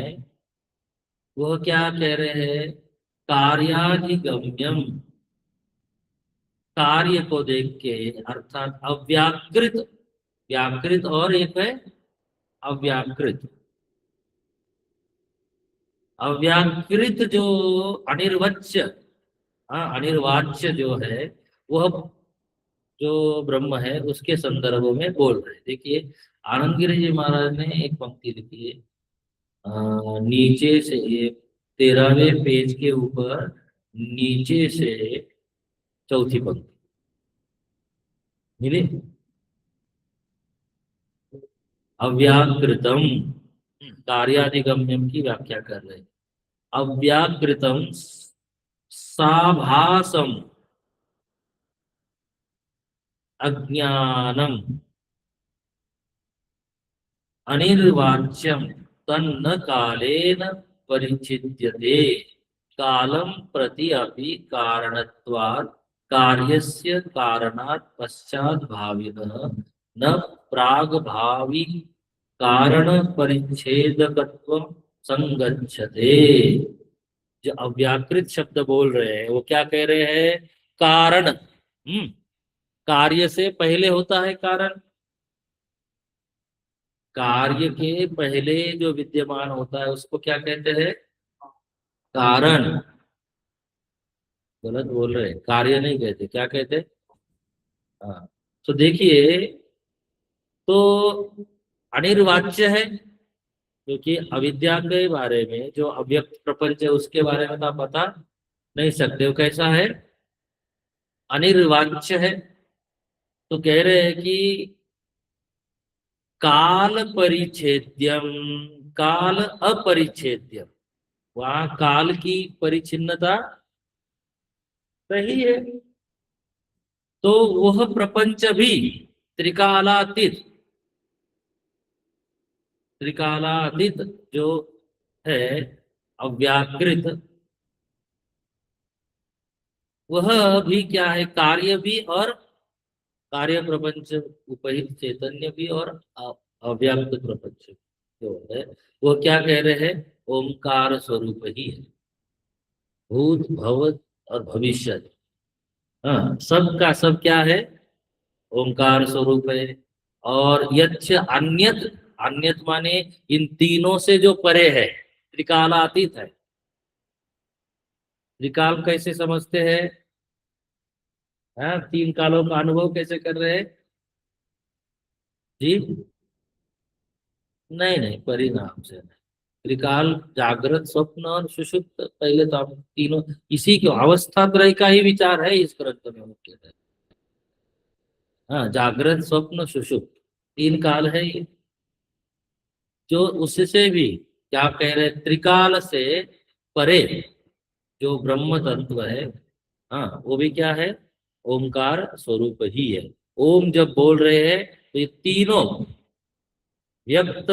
वह क्या कह रहे हैं? कार्याधिगम्यम, कार्य को देख के, अर्थात अव्याकृत। व्याकृत और एक है अव्याकृत। अव्याकृत जो अनिर्वच्य, हाँ अनिर्वाच्य जो है वह जो ब्रह्म है उसके संदर्भ में बोल रहे हैं। देखिए आनंद गिरि जी महाराज ने एक पंक्ति लिखी है, नीचे से ये 13वें पेज के ऊपर नीचे से चौथी पंक्ति मिली। अव्याकृतम, कार्यादिगम्यम की व्याख्या कर रहे हैं। अव्याकृतम साभासम अज्ञानम अनिर्वाच्यम तन्न कालेन परिचिद्यते, कालम प्रति अपि कारणत्वात् कार्यस्य कारणात् पश्चात् भाविनः न प्राग भावी कारण परिच्छेदकत्व संगच्छते। जो अव्याकृत शब्द बोल रहे हैं वो क्या कह रहे हैं? कारण, कार्य से पहले होता है कारण। कार्य के पहले जो विद्यमान होता है उसको क्या कहते हैं? कारण। गलत बोल रहे हैं, कार्य नहीं कहते, क्या कहते? हाँ। तो देखिए, तो अनिर्वाच्य है, क्योंकि अविद्या के बारे में जो अव्यक्त प्रपंच है उसके बारे में तो आप बता नहीं सकते। वो कैसा है? अनिर्वाच्य है। तो कह रहे हैं कि काल परिच्छेद्यम, काल अपरिच्छेद्यम, वहां काल की परिचिन्नता सही है। तो वह प्रपंच भी त्रिकालातीत, त्रिकालातीत जो है अव्याकृत, वह भी क्या है? कार्य भी और कार्य प्रपंच उपहित चैतन्य भी और अव्याकृत प्रपंच जो है वो क्या कह रहे हैं? ओंकार स्वरूप ही है, भूत भव और भविष्य। हाँ, सब का सब क्या है? ओंकार स्वरूप है। और यच्च अन्यत, अन्यत माने इन तीनों से जो परे है, त्रिकालातीत है। त्रिकाल कैसे समझते हैं? हाँ, तीन कालों का अनुभव कैसे कर रहे हैं जी? नहीं नहीं, परिणाम से नहीं। त्रिकाल जागृत स्वप्न और सुषुप्त, पहले तो आप तीनों इसी के अवस्था त्रय का ही विचार है इस ग्रंथ में मुख्य। हाँ, जागृत स्वप्न सुषुप्त तीन काल है ये। जो उससे भी क्या कह रहे हैं? त्रिकाल से परे जो ब्रह्म तत्व है, हाँ, वो भी क्या है? ओंकार स्वरूप ही है। ओम जब बोल रहे हैं तो ये तीनों व्यक्त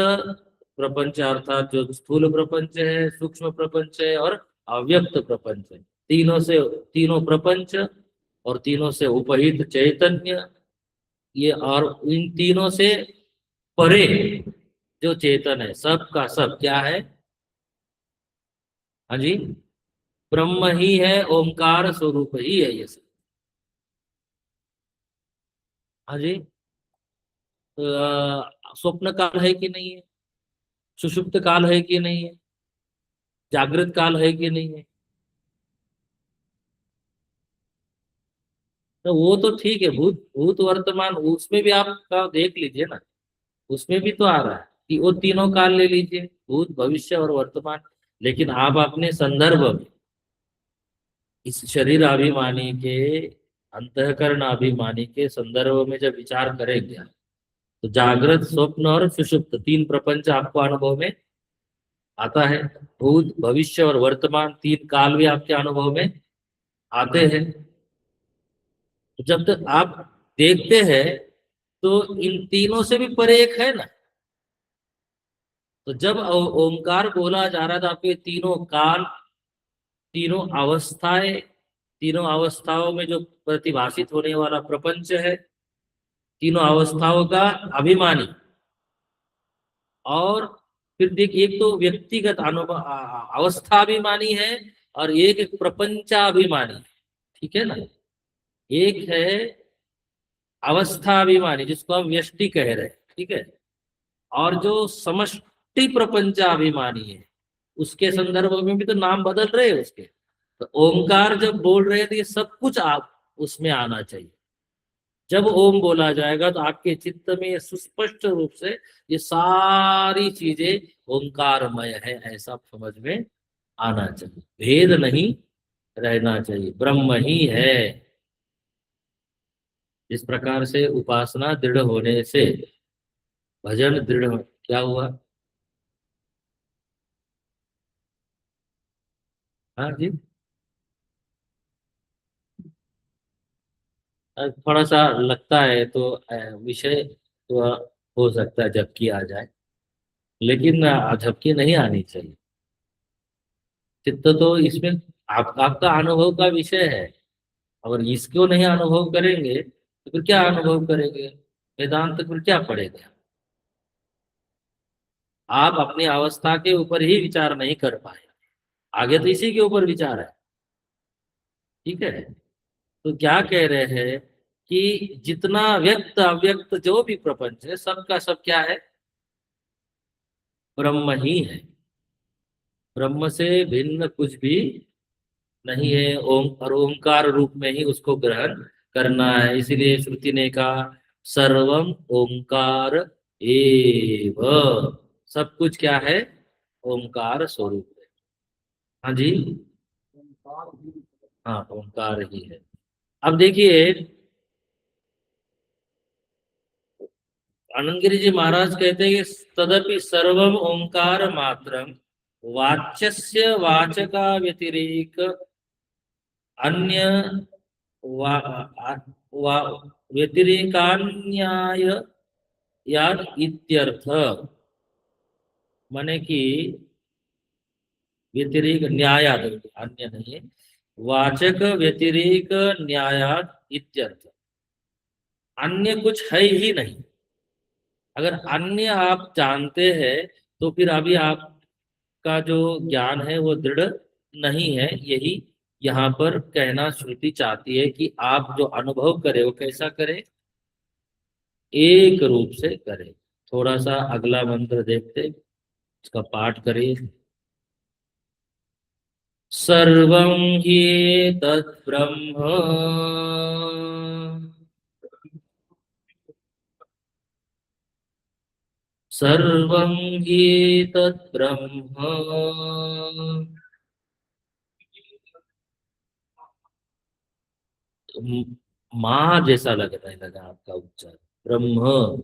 प्रपंच, अर्थात जो स्थूल प्रपंच है, सूक्ष्म प्रपंच है और अव्यक्त प्रपंच है, तीनों से, तीनों प्रपंच और तीनों से उपहित चैतन्य, ये और इन तीनों से परे जो चेतन है, सब का सब क्या है? हाँ जी, ब्रह्म ही है, ओंकार स्वरूप ही है ये सब। हाँ जी। स्वप्न काल है कि नहीं है? सुषुप्त काल है कि नहीं है? जागृत काल है कि नहीं है? तो वो तो ठीक है, भूत भूत वर्तमान उसमें भी आप का देख लीजिए ना, उसमें भी तो आ रहा है कि वो तीनों काल ले लीजिए, भूत भविष्य और वर्तमान। लेकिन आप अपने संदर्भ में इस शरीर अभिमानी के, अंतःकरण अभिमानी के संदर्भ में जब विचार करेंगे, तो जागृत स्वप्न और सुषुप्त तीन प्रपंच आपको अनुभव में आता है। भूत भविष्य और वर्तमान तीन काल भी आपके अनुभव में आते हैं। तो जब तक आप देखते हैं तो इन तीनों से भी परे एक है ना। तो जब ओंकार बोला जा रहा था, आपके तीनों काल, तीनों अवस्थाएं, तीनों अवस्थाओं में जो प्रतिभाषित होने वाला प्रपंच है, तीनों अवस्थाओं का अभिमानी, और फिर देखिए एक तो व्यक्तिगत अनुभव अवस्थाभिमानी है और एक प्रपंचाभिमानी, ठीक है ना। एक है अवस्थाभिमानी जिसको हम व्यष्टि कह रहे हैं, ठीक है। और जो समष्टि प्रपंचाभिमानी है, उसके संदर्भ में भी तो नाम बदल रहे हैं उसके। तो ओंकार जब बोल रहे हैं तो ये सब कुछ आप उसमें आना चाहिए। जब ओम बोला जाएगा तो आपके चित्त में ये सुस्पष्ट रूप से ये सारी चीजें ओंकारमय है ऐसा समझ में आना चाहिए, भेद नहीं रहना चाहिए, ब्रह्म ही है। इस प्रकार से उपासना दृढ़ होने से भजन दृढ़ क्या हुआ? हाँ जी। थोड़ा सा लगता है तो विषय तो हो सकता है झपकी आ जाए, लेकिन झपकी नहीं आनी चाहिए। चित्त तो इसमें आपका अनुभव का विषय है। अगर इसको नहीं अनुभव करेंगे तो फिर क्या अनुभव करेंगे? वेदांत फिर क्या पढ़ेंगे? आप अपनी अवस्था के ऊपर ही विचार नहीं कर पाए, आगे तो इसी के ऊपर विचार है। ठीक है। तो क्या कह रहे हैं कि जितना व्यक्त अव्यक्त जो भी प्रपंच है सबका सब क्या है? ब्रह्म ही है। ब्रह्म से भिन्न कुछ भी नहीं है। ओम और ओंकार रूप में ही उसको ग्रहण करना है। इसीलिए श्रुति ने कहा सर्वम ओंकार एव। सब कुछ क्या है? ओंकार स्वरूप है। हाँ जी। हाँ, ओंकार ही है। अब देखिए, आनंद गिरी जी महाराज कहते हैं कि तदपि सर्वम ओंकार मात्रम वाच्यस्य वाचका व्यतिरेक अन्य वा, वा व्यतिरेकान्याय यार इत्यर्थ। माने कि व्यतिरेक न्यायात, अन्य नहीं है, वाचक व्यतिरेक न्यायात इत्यर्थ। अन्य कुछ है ही नहीं। अगर अन्य आप जानते हैं तो फिर अभी आपका जो ज्ञान है वो दृढ़ नहीं है। यही यहाँ पर कहना श्रुति चाहती है कि आप जो अनुभव करें वो कैसा करें? एक रूप से करें। थोड़ा सा अगला मंत्र देखते, इसका पाठ करिए। सर्वं ह्येतत् ब्रह्म, सर्वं ह्येतत् ब्रह्म। माँ जैसा लगने लगा आपका उच्चारण। ब्रह्म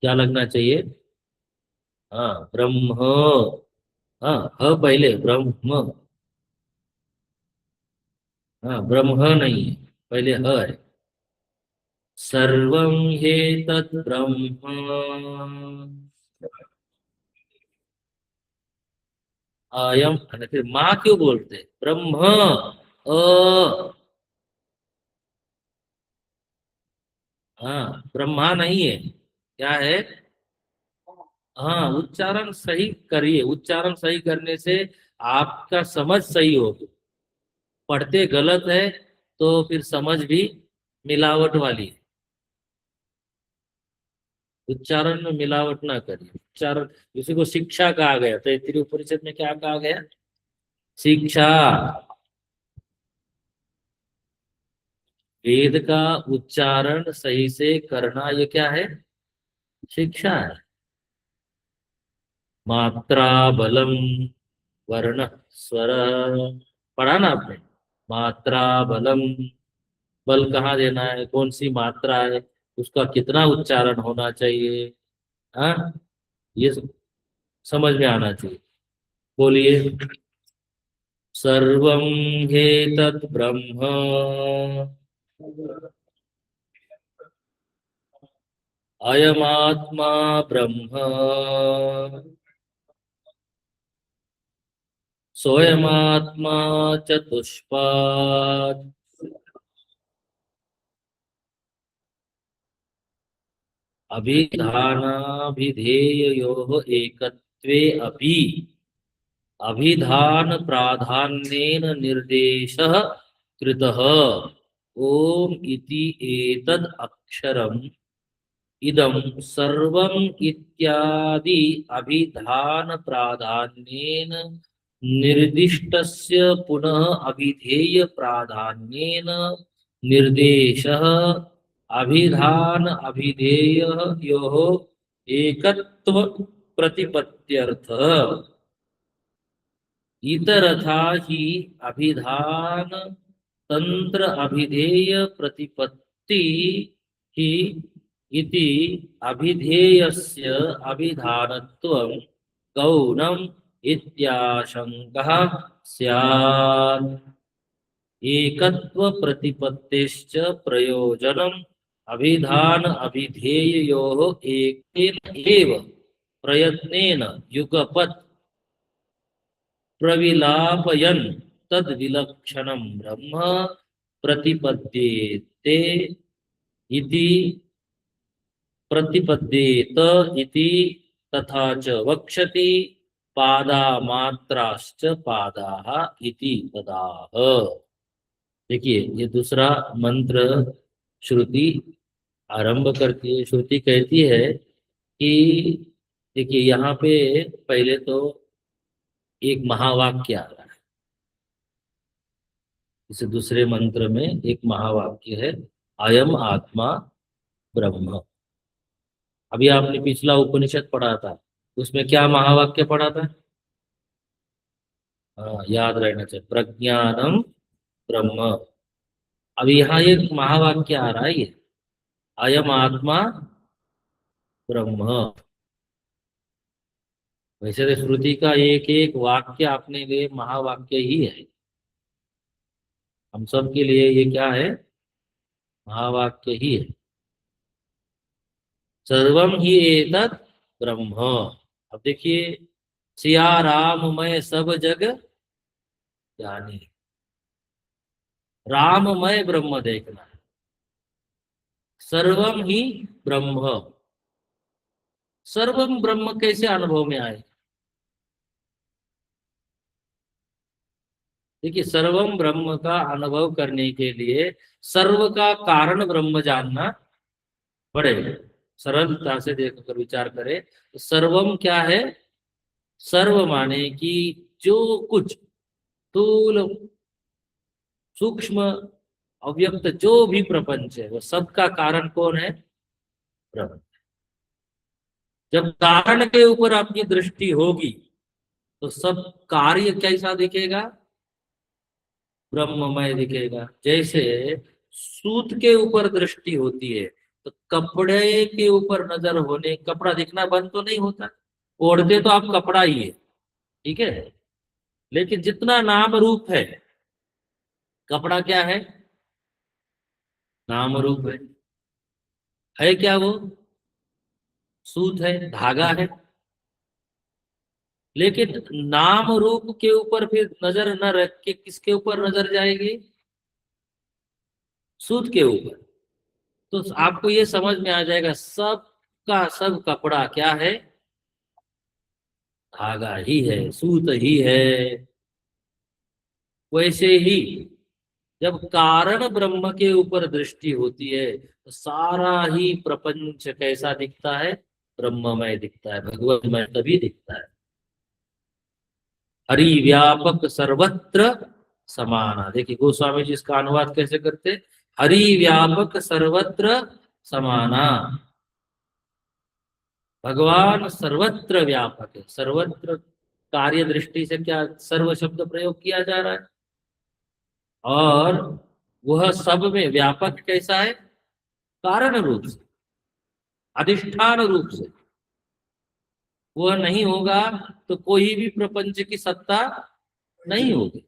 क्या लगना चाहिए? हाँ, ब्रह्म। हाँ, ह पहले ब्रह्म। हाँ, ब्रह्म नहीं है, पहले ह है। सर्वं ह्येतत् ब्रह्म। अयम, फिर माँ क्यों बोलते? ब्रह्म अ। हाँ, ब्रह्मा नहीं है, क्या है? हाँ, उच्चारण सही करिए। उच्चारण सही करने से आपका समझ सही होगी। पढ़ते गलत है तो फिर समझ भी मिलावट वाली है। उच्चारण में मिलावट ना करिए। उच्चारण, इसी को शिक्षा कहा गया। तो तैत्तिरीय उपनिषद में क्या कहा गया? शिक्षा। वेद का उच्चारण सही से करना, ये क्या है? शिक्षा है। मात्रा बलम वर्ण स्वर, पढ़ा ना आपने? मात्रा बलम, बल कहाँ देना है, कौन सी मात्रा है, उसका कितना उच्चारण होना चाहिए। हाँ, ये समझ में आना चाहिए। बोलिए। सर्वं ह्येतत् ब्रह्म, अयमात्मा ब्रह्म, सोऽयमात्मा चतुष्पाद। अभिधानाभिधेययोः एकत्वे अपि अभिधान प्राधान्येन निर्देशः कृतः। ओम इति एतद् अक्षरम् इदं सर्वम् इत्यादि अभिधान प्राधान्येन निर्दिष्टस्य पुनः अभिधेय प्राधान्येन निर्देशः अभिधान अभिधेय योः एकत्व प्रतिपत्त्यर्थः। इतरथा ही अभिधान तंत्र अभिधेय प्रतिपत्ति ही इति अभिधेयस्य अभिधानत्वं गौणम् इत्याशंकः स्यात्। एकत्व प्रतिपत्तिश्च प्रयोजनम् अभिधान अभिधेययोः एकेन एव प्रयत्नेन युगपत् प्रविलापयन् तद्विलक्षणं ब्रह्म प्रतिपद्येते इति प्रतिपद्येत इति तथा च वक्षति पादामात्राश्च पादाः इति तदाह। देखिए ये दूसरा मंत्र श्रुति आरंभ करती है। श्रुति कहती है कि देखिए यहाँ पे पहले तो एक महावाक्य आ रहा है। इस दूसरे मंत्र में एक महावाक्य है, अयम आत्मा ब्रह्म। अभी आपने पिछला उपनिषद पढ़ा था, उसमें क्या महावाक्य पढ़ा था? हाँ, याद रहना चाहिए, प्रज्ञानम ब्रह्म। अब यहाँ एक महावाक्य आ रहा है, ये अयम आत्मा ब्रह्म। वैसे तो श्रुति का एक एक वाक्य अपने लिए महावाक्य ही है। हम सब के लिए ये क्या है? महावाक्य ही है। सर्वम ही एतत् ब्रह्म। अब देखिए, सिया राममय सब जग जानी। राममय ब्रह्म देखना है। सर्वम ही ब्रह्म। सर्वम ब्रह्म कैसे अनुभव में आए? देखिए, सर्वम ब्रह्म का अनुभव करने के लिए सर्व का कारण ब्रह्म जानना पड़ेगा। सरलता से देखकर विचार करें तो सर्वम क्या है? सर्व माने कि जो कुछ स्थूल सूक्ष्म अव्यक्त जो भी प्रपंच है, वो सबका कारण कौन है? ब्रह्म। जब कारण के ऊपर आपकी दृष्टि होगी तो सब कार्य कैसा दिखेगा? ब्रह्ममय दिखेगा। जैसे सूत के ऊपर दृष्टि होती है तो कपड़े के ऊपर नजर होने, कपड़ा दिखना बंद तो नहीं होता। ओढ़ते तो आप कपड़ा ही है, ठीक है, लेकिन जितना नाम रूप है, कपड़ा क्या है? नाम रूप है क्या वो? सूत है, धागा है। लेकिन नाम रूप के ऊपर फिर नजर न रख के किसके ऊपर नजर जाएगी? सूत के ऊपर। तो आपको ये समझ में आ जाएगा, सब का सब कपड़ा क्या है? धागा ही है, सूत ही है। वैसे ही जब कारण ब्रह्म के ऊपर दृष्टि होती है तो सारा ही प्रपंच कैसा दिखता है? ब्रह्ममय दिखता है, भगवतमय तभी दिखता है। हरि व्यापक सर्वत्र समाना। देखिए गोस्वामी जी इसका अनुवाद कैसे करते? हरि व्यापक सर्वत्र समाना। भगवान सर्वत्र व्यापक है। सर्वत्र कार्य दृष्टि से क्या सर्व शब्द प्रयोग किया जा रहा है? और वह सब में व्यापक कैसा है? कारण रूप से, अधिष्ठान रूप से। वह नहीं होगा तो कोई भी प्रपंच की सत्ता नहीं होगी,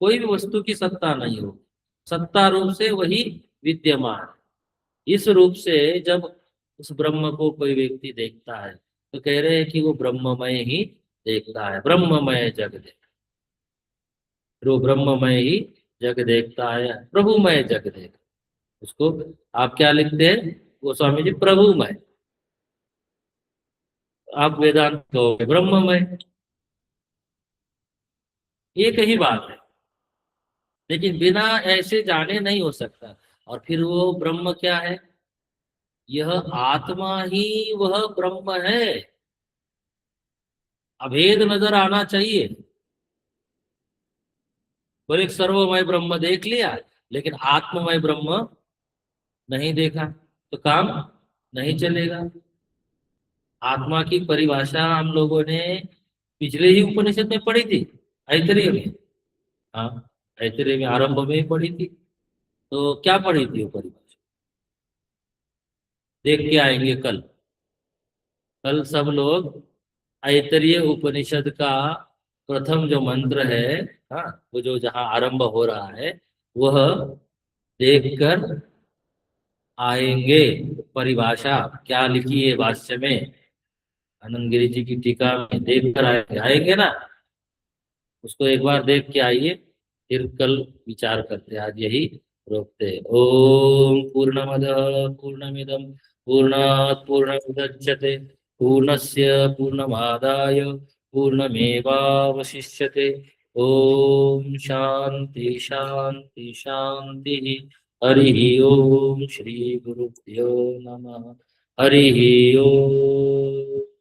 कोई भी वस्तु की सत्ता नहीं होगी। सत्ता रूप से वही विद्यमान। इस रूप से जब उस ब्रह्म को कोई व्यक्ति देखता है तो कह रहे हैं कि वो ब्रह्ममय ही देखता है। ब्रह्ममय जग देख, वो ब्रह्ममय ही जग देखता है, प्रभुमय जग देख। उसको आप क्या लिखते हैं गोस्वामी जी? प्रभुमय। आप वेदांत कहोगे ब्रह्ममय। एक ही बात है, लेकिन बिना ऐसे जाने नहीं हो सकता। और फिर वो ब्रह्म क्या है? यह आत्मा ही वह ब्रह्म है। अभेद नजर आना चाहिए। बोले सर्वमय ब्रह्म देख लिया लेकिन आत्ममय ब्रह्म नहीं देखा तो काम नहीं चलेगा। आत्मा की परिभाषा हम लोगों ने पिछले ही उपनिषद में पढ़ी थी, ऐतरेय में। हाँ, ऐतरेय में आरंभ में ही पढ़ी थी। तो क्या पढ़ी थी वो परिभाषा? देख के आएंगे कल। कल सब लोग ऐतरेय उपनिषद का प्रथम जो मंत्र है, हाँ, वो जो जहाँ आरंभ हो रहा है, वह देखकर आएंगे। परिभाषा क्या लिखी है भाष्य में, आनंद गिरि जी की टीका में, देख कर आएंगे, आएंगे ना, उसको एक बार देख के आइए, फिर कल विचार करते हैं। आज यही रोकते हैं। ओम पूर्णमद पूर्णमिदम पूर्णात् पूर्णमुदच्यते पूर्णस्य पूर्णमादाय पूर्णमेवावशिष्यते। ओम शांति शांति शांति। हरि ओम श्री गुरुभ्यो नमः। हरि ओम।